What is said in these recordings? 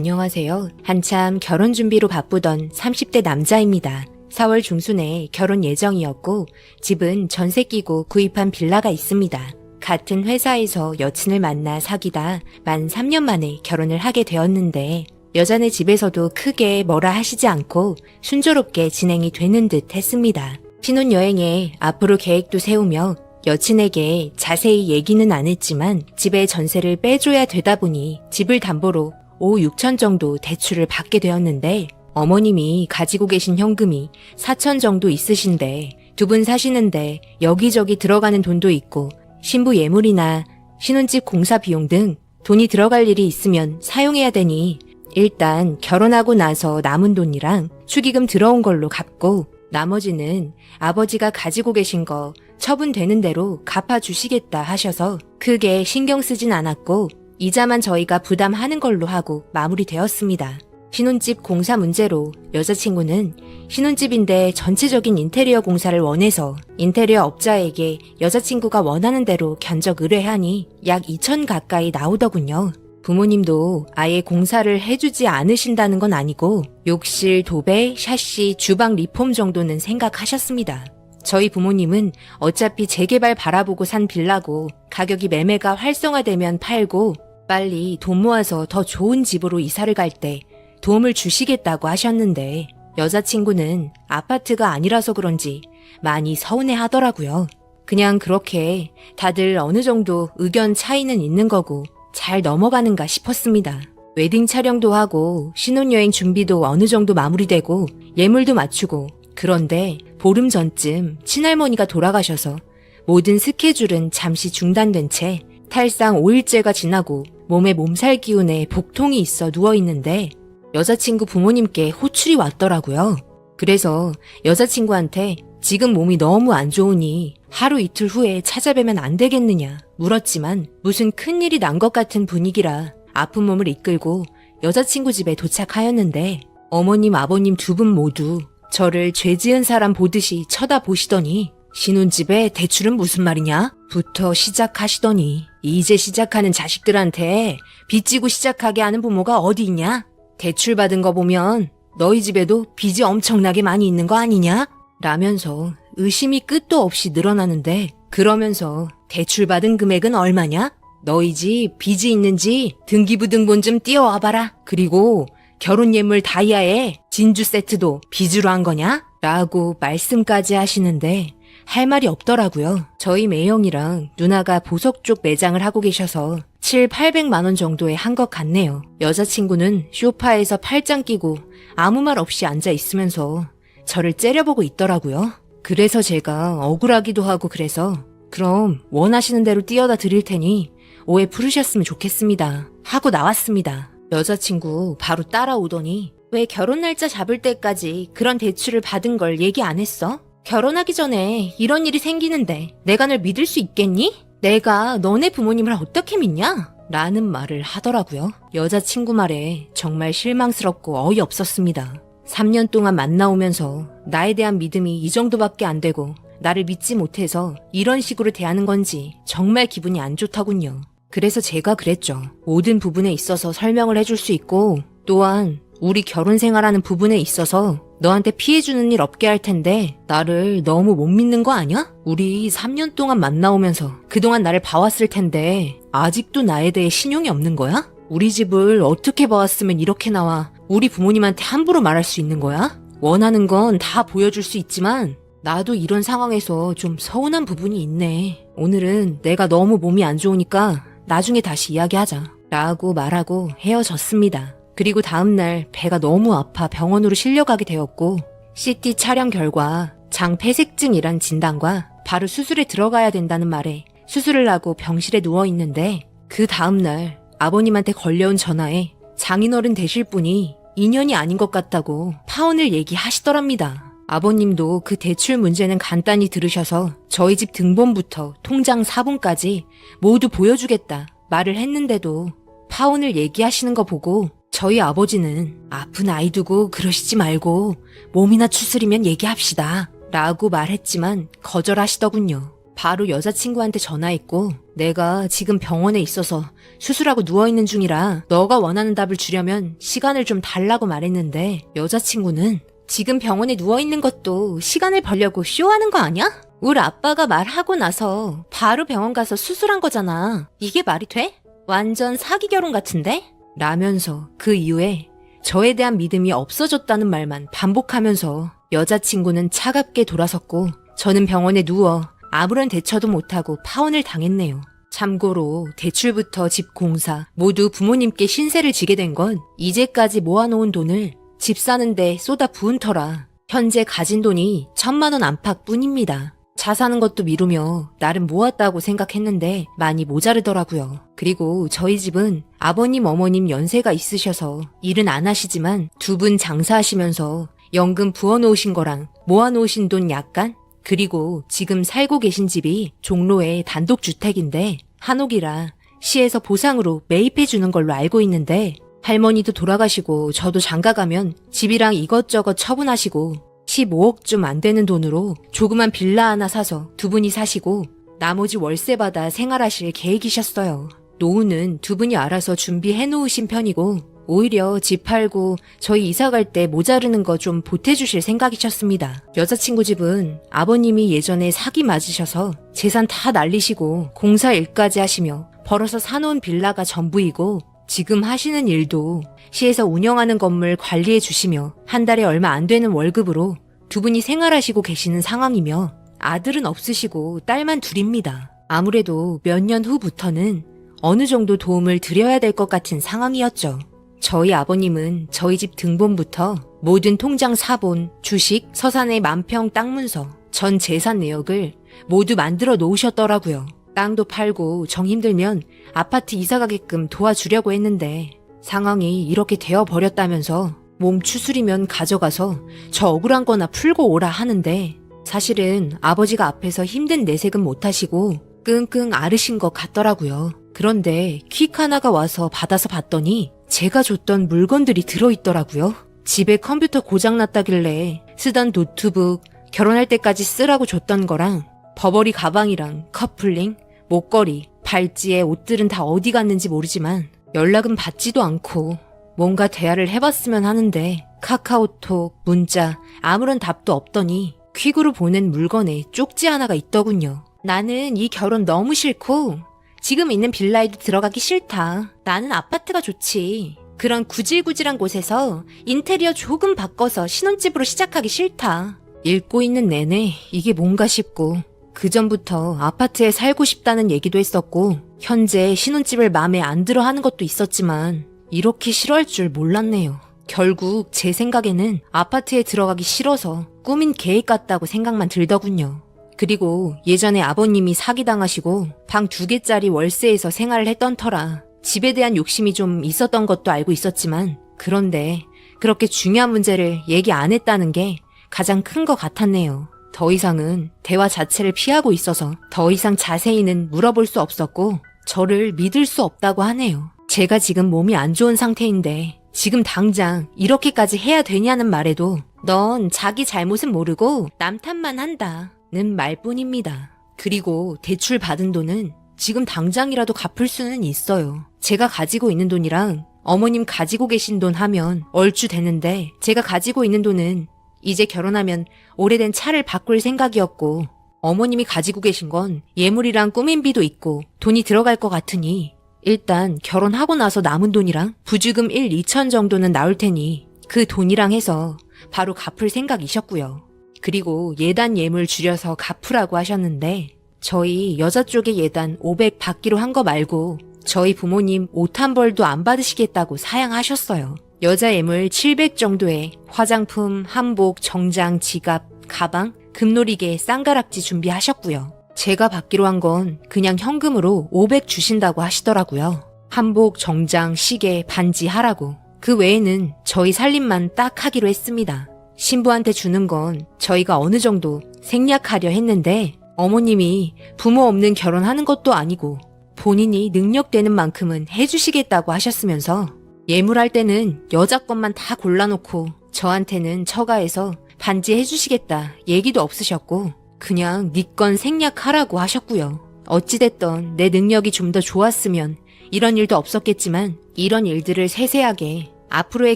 안녕하세요. 한참 결혼 준비로 바쁘던 30대 남자입니다. 4월 중순에 결혼 예정이었고 집은 전세 끼고 구입한 빌라가 있습니다. 같은 회사에서 여친을 만나 사귀다 만 3년 만에 결혼을 하게 되었는데 여자네 집에서도 크게 뭐라 하시지 않고 순조롭게 진행이 되는 듯 했습니다. 신혼여행에 앞으로 계획도 세우며 여친에게 자세히 얘기는 안 했지만 집에 전세를 빼줘야 되다 보니 집을 담보로 5, 6천 정도 대출을 받게 되었는데 어머님이 가지고 계신 현금이 4천 정도 있으신데 두 분 사시는데 여기저기 들어가는 돈도 있고 신부 예물이나 신혼집 공사 비용 등 돈이 들어갈 일이 있으면 사용해야 되니 일단 결혼하고 나서 남은 돈이랑 축의금 들어온 걸로 갚고 나머지는 아버지가 가지고 계신 거 처분되는 대로 갚아주시겠다 하셔서 크게 신경 쓰진 않았고 이자만 저희가 부담하는 걸로 하고 마무리되었습니다. 신혼집 공사 문제로 여자친구는 신혼집인데 전체적인 인테리어 공사를 원해서 인테리어 업자에게 여자친구가 원하는 대로 견적 의뢰하니 약 2천 가까이 나오더군요. 부모님도 아예 공사를 해주지 않으신다는 건 아니고 욕실, 도배, 샤시, 주방 리폼 정도는 생각하셨습니다. 저희 부모님은 어차피 재개발 바라보고 산 빌라고 가격이 매매가 활성화되면 팔고 빨리 돈 모아서 더 좋은 집으로 이사를 갈 때 도움을 주시겠다고 하셨는데 여자친구는 아파트가 아니라서 그런지 많이 서운해 하더라고요. 그냥 그렇게 다들 어느 정도 의견 차이는 있는 거고 잘 넘어가는가 싶었습니다. 웨딩 촬영도 하고 신혼여행 준비도 어느 정도 마무리되고 예물도 맞추고 그런데 보름 전쯤 친할머니가 돌아가셔서 모든 스케줄은 잠시 중단된 채 탈상 5일째가 지나고 몸에 몸살 기운에 복통이 있어 누워있는데 여자친구 부모님께 호출이 왔더라고요. 그래서 여자친구한테 지금 몸이 너무 안 좋으니 하루 이틀 후에 찾아뵈면 안 되겠느냐 물었지만 무슨 큰일이 난 것 같은 분위기라 아픈 몸을 이끌고 여자친구 집에 도착하였는데 어머님 아버님 두 분 모두 저를 죄 지은 사람 보듯이 쳐다보시더니 신혼집에 대출은 무슨 말이냐? 부터 시작하시더니 이제 시작하는 자식들한테 빚지고 시작하게 하는 부모가 어디 있냐? 대출 받은 거 보면 너희 집에도 빚이 엄청나게 많이 있는 거 아니냐? 라면서 의심이 끝도 없이 늘어나는데 그러면서 대출 받은 금액은 얼마냐? 너희 집 빚이 있는지 등기부등본 좀 띄워와봐라. 그리고 결혼 예물 다이아에 진주 세트도 빚으로 한 거냐? 라고 말씀까지 하시는데 할 말이 없더라고요. 저희 매형이랑 누나가 보석 쪽 매장을 하고 계셔서 700~800만 원 정도에 한 것 같네요. 여자친구는 소파에서 팔짱 끼고 아무 말 없이 앉아 있으면서 저를 째려보고 있더라고요. 그래서 제가 억울하기도 하고 그래서 그럼 원하시는 대로 띄워다 드릴 테니 오해 풀으셨으면 좋겠습니다. 하고 나왔습니다. 여자친구 바로 따라오더니 왜 결혼 날짜 잡을 때까지 그런 대출을 받은 걸 얘기 안 했어? 결혼하기 전에 이런 일이 생기는데 내가 널 믿을 수 있겠니? 내가 너네 부모님을 어떻게 믿냐? 라는 말을 하더라고요. 여자친구 말에 정말 실망스럽고 어이없었습니다. 3년 동안 만나오면서 나에 대한 믿음이 이 정도밖에 안 되고 나를 믿지 못해서 이런 식으로 대하는 건지 정말 기분이 안 좋더군요. 그래서 제가 그랬죠. 모든 부분에 있어서 설명을 해줄 수 있고 또한 우리 결혼 생활하는 부분에 있어서 너한테 피해주는 일 없게 할 텐데 나를 너무 못 믿는 거 아니야? 우리 3년 동안 만나오면서 그동안 나를 봐왔을 텐데 아직도 나에 대해 신용이 없는 거야? 우리 집을 어떻게 봐왔으면 이렇게 나와 우리 부모님한테 함부로 말할 수 있는 거야? 원하는 건 다 보여줄 수 있지만 나도 이런 상황에서 좀 서운한 부분이 있네. 오늘은 내가 너무 몸이 안 좋으니까 나중에 다시 이야기하자 라고 말하고 헤어졌습니다. 그리고 다음날 배가 너무 아파 병원으로 실려가게 되었고 CT 촬영 결과 장폐색증이란 진단과 바로 수술에 들어가야 된다는 말에 수술을 하고 병실에 누워있는데 그 다음날 아버님한테 걸려온 전화에 장인어른 되실 분이 인연이 아닌 것 같다고 파혼을 얘기하시더랍니다. 아버님도 그 대출 문제는 간단히 들으셔서 저희 집 등본부터 통장 사본까지 모두 보여주겠다 말을 했는데도 파혼을 얘기하시는 거 보고 저희 아버지는 아픈 아이 두고 그러시지 말고 몸이나 추스리면 얘기합시다 라고 말했지만 거절하시더군요. 바로 여자친구한테 전화했고 내가 지금 병원에 있어서 수술하고 누워있는 중이라 너가 원하는 답을 주려면 시간을 좀 달라고 말했는데 여자친구는 지금 병원에 누워있는 것도 시간을 벌려고 쇼하는 거 아니야? 우리 아빠가 말하고 나서 바로 병원 가서 수술한 거잖아. 이게 말이 돼? 완전 사기 결혼 같은데? 라면서 그 이후에 저에 대한 믿음이 없어졌다는 말만 반복하면서 여자친구는 차갑게 돌아섰고 저는 병원에 누워 아무런 대처도 못하고 파혼을 당했네요. 참고로 대출부터 집 공사 모두 부모님께 신세를 지게 된 건 이제까지 모아놓은 돈을 집 사는데 쏟아 부은 터라 현재 가진 돈이 1,000만 원 안팎뿐입니다. 차 사는 것도 미루며 나름 모았다고 생각했는데 많이 모자르더라고요. 그리고 저희 집은 아버님 어머님 연세가 있으셔서 일은 안 하시지만 두 분 장사하시면서 연금 부어놓으신 거랑 모아놓으신 돈 약간? 그리고 지금 살고 계신 집이 종로의 단독주택인데 한옥이라 시에서 보상으로 매입해 주는 걸로 알고 있는데 할머니도 돌아가시고 저도 장가가면 집이랑 이것저것 처분하시고 15억쯤 안 되는 돈으로 조그만 빌라 하나 사서 두 분이 사시고 나머지 월세 받아 생활하실 계획이셨어요. 노후는 두 분이 알아서 준비해 놓으신 편이고 오히려 집 팔고 저희 이사 갈 때 모자르는 거 좀 보태주실 생각이셨습니다. 여자친구 집은 아버님이 예전에 사기 맞으셔서 재산 다 날리시고 공사 일까지 하시며 벌어서 사놓은 빌라가 전부이고 지금 하시는 일도 시에서 운영하는 건물 관리해 주시며 한 달에 얼마 안 되는 월급으로 두 분이 생활하시고 계시는 상황이며 아들은 없으시고 딸만 둘입니다. 아무래도 몇 년 후부터는 어느 정도 도움을 드려야 될 것 같은 상황이었죠. 저희 아버님은 저희 집 등본부터 모든 통장 사본, 주식, 서산의 만평 땅 문서, 전 재산 내역을 모두 만들어 놓으셨더라고요. 땅도 팔고 정 힘들면 아파트 이사 가게끔 도와주려고 했는데 상황이 이렇게 되어버렸다면서 몸 추스리면 가져가서 저 억울한 거나 풀고 오라 하는데 사실은 아버지가 앞에서 힘든 내색은 못하시고 끙끙 앓으신 것 같더라고요. 그런데 퀵 하나가 와서 받아서 봤더니 제가 줬던 물건들이 들어있더라고요. 집에 컴퓨터 고장났다길래 쓰던 노트북, 결혼할 때까지 쓰라고 줬던 거랑 버버리 가방이랑 커플링, 목걸이, 발찌에 옷들은 다 어디 갔는지 모르지만 연락은 받지도 않고 뭔가 대화를 해봤으면 하는데 카카오톡, 문자 아무런 답도 없더니 퀵으로 보낸 물건에 쪽지 하나가 있더군요. 나는 이 결혼 너무 싫고 지금 있는 빌라에도 들어가기 싫다. 나는 아파트가 좋지. 그런 구질구질한 곳에서 인테리어 조금 바꿔서 신혼집으로 시작하기 싫다. 읽고 있는 내내 이게 뭔가 싶고 그전부터 아파트에 살고 싶다는 얘기도 했었고 현재 신혼집을 마음에 안 들어 하는 것도 있었지만 이렇게 싫어할 줄 몰랐네요. 결국 제 생각에는 아파트에 들어가기 싫어서 꾸민 계획 같다고 생각만 들더군요. 그리고 예전에 아버님이 사기당하시고 방 2개짜리 월세에서 생활을 했던 터라 집에 대한 욕심이 좀 있었던 것도 알고 있었지만 그런데 그렇게 중요한 문제를 얘기 안 했다는 게 가장 큰 것 같았네요. 더 이상은 대화 자체를 피하고 있어서 더 이상 자세히는 물어볼 수 없었고 저를 믿을 수 없다고 하네요. 제가 지금 몸이 안 좋은 상태인데 지금 당장 이렇게까지 해야 되냐는 말에도 넌 자기 잘못은 모르고 남 탓만 한다 는 말뿐입니다. 그리고 대출 받은 돈은 지금 당장이라도 갚을 수는 있어요. 제가 가지고 있는 돈이랑 어머님 가지고 계신 돈 하면 얼추 되는데 제가 가지고 있는 돈은 이제 결혼하면 오래된 차를 바꿀 생각이었고 어머님이 가지고 계신 건 예물이랑 꾸민비도 있고 돈이 들어갈 것 같으니 일단 결혼하고 나서 남은 돈이랑 부주금 1, 2천 정도는 나올 테니 그 돈이랑 해서 바로 갚을 생각이셨고요. 그리고 예단 예물 줄여서 갚으라고 하셨는데 저희 여자 쪽에 예단 500 받기로 한 거 말고 저희 부모님 옷 한 벌도 안 받으시겠다고 사양하셨어요. 여자 예물 700 정도에 화장품, 한복, 정장, 지갑, 가방, 금놀이개, 쌍가락지 준비하셨고요. 제가 받기로 한 건 그냥 현금으로 500 주신다고 하시더라고요. 한복, 정장, 시계, 반지 하라고. 그 외에는 저희 살림만 딱 하기로 했습니다. 신부한테 주는 건 저희가 어느 정도 생략하려 했는데 어머님이 부모 없는 결혼하는 것도 아니고 본인이 능력되는 만큼은 해주시겠다고 하셨으면서 예물할 때는 여자 것만 다 골라놓고 저한테는 처가에서 반지 해주시겠다 얘기도 없으셨고 그냥 네 건 생략하라고 하셨고요. 어찌됐던 내 능력이 좀 더 좋았으면 이런 일도 없었겠지만 이런 일들을 세세하게 앞으로의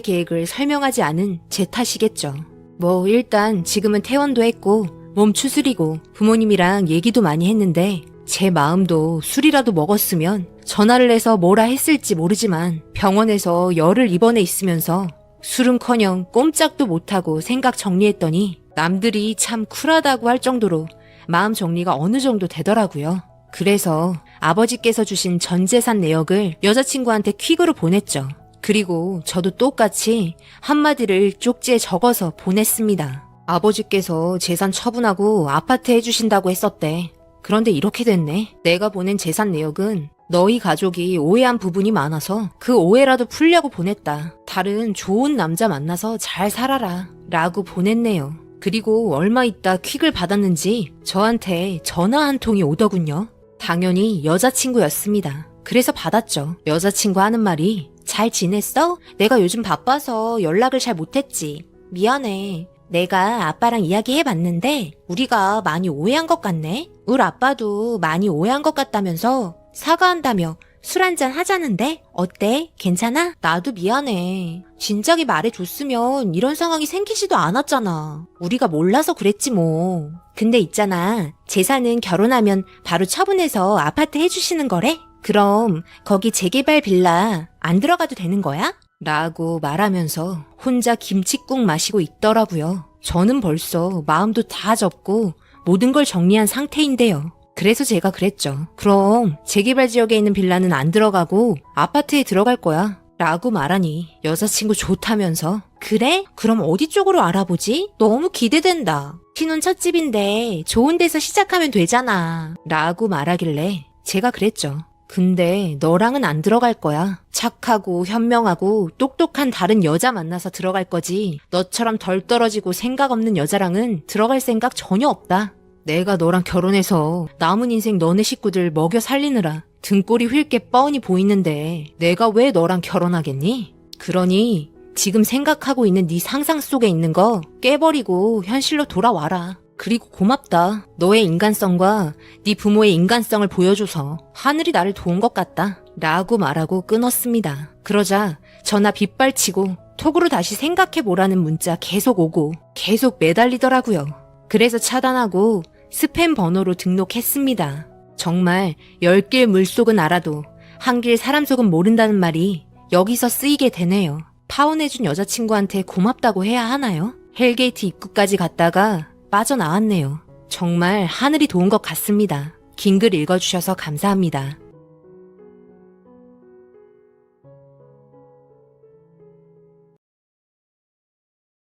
계획을 설명하지 않은 제 탓이겠죠. 뭐 일단 지금은 퇴원도 했고 몸 추스리고 부모님이랑 얘기도 많이 했는데 제 마음도 술이라도 먹었으면 전화를 해서 뭐라 했을지 모르지만 병원에서 열을 입원해 있으면서 술은커녕 꼼짝도 못하고 생각 정리했더니 남들이 참 쿨하다고 할 정도로 마음 정리가 어느 정도 되더라고요. 그래서 아버지께서 주신 전 재산 내역을 여자친구한테 퀵으로 보냈죠. 그리고 저도 똑같이 한마디를 쪽지에 적어서 보냈습니다. 아버지께서 재산 처분하고 아파트 해주신다고 했었대. 그런데 이렇게 됐네. 내가 보낸 재산 내역은 너희 가족이 오해한 부분이 많아서 그 오해라도 풀려고 보냈다. 다른 좋은 남자 만나서 잘 살아라. 라고 보냈네요. 그리고 얼마 있다 퀵을 받았는지 저한테 전화 한 통이 오더군요. 당연히 여자친구였습니다. 그래서 받았죠. 여자친구 하는 말이 잘 지냈어? 내가 요즘 바빠서 연락을 잘 못했지. 미안해. 내가 아빠랑 이야기해봤는데 우리가 많이 오해한 것 같네. 우리 아빠도 많이 오해한 것 같다면서 사과한다며 술 한잔 하자는데 어때? 괜찮아? 나도 미안해. 진작에 말해줬으면 이런 상황이 생기지도 않았잖아. 우리가 몰라서 그랬지 뭐. 근데 있잖아. 재산은 결혼하면 바로 처분해서 아파트 해주시는 거래? 그럼 거기 재개발 빌라 안 들어가도 되는 거야? 라고 말하면서 혼자 김칫국 마시고 있더라고요. 저는 벌써 마음도 다 접고 모든 걸 정리한 상태인데요. 그래서 제가 그랬죠. 그럼 재개발 지역에 있는 빌라는 안 들어가고 아파트에 들어갈 거야. 라고 말하니 여자친구 좋다면서 그래? 그럼 어디 쪽으로 알아보지? 너무 기대된다. 신혼 첫 집인데 좋은 데서 시작하면 되잖아. 라고 말하길래 제가 그랬죠. 근데 너랑은 안 들어갈 거야. 착하고 현명하고 똑똑한 다른 여자 만나서 들어갈 거지. 너처럼 덜 떨어지고 생각 없는 여자랑은 들어갈 생각 전혀 없다. 내가 너랑 결혼해서 남은 인생 너네 식구들 먹여 살리느라 등골이 휠 게 뻔히 보이는데 내가 왜 너랑 결혼하겠니? 그러니 지금 생각하고 있는 네 상상 속에 있는 거 깨버리고 현실로 돌아와라. 그리고 고맙다. 너의 인간성과 네 부모의 인간성을 보여줘서 하늘이 나를 도운 것 같다. 라고 말하고 끊었습니다. 그러자 전화 빗발치고 톡으로 다시 생각해보라는 문자 계속 오고 계속 매달리더라고요. 그래서 차단하고 스팸 번호로 등록했습니다. 정말 10길 물속은 알아도 한 길 사람 속은 모른다는 말이 여기서 쓰이게 되네요. 파혼해준 여자친구한테 고맙다고 해야 하나요? 헬게이트 입구까지 갔다가 빠져나왔네요. 정말 하늘이 도운 것 같습니다. 긴 글 읽어주셔서 감사합니다.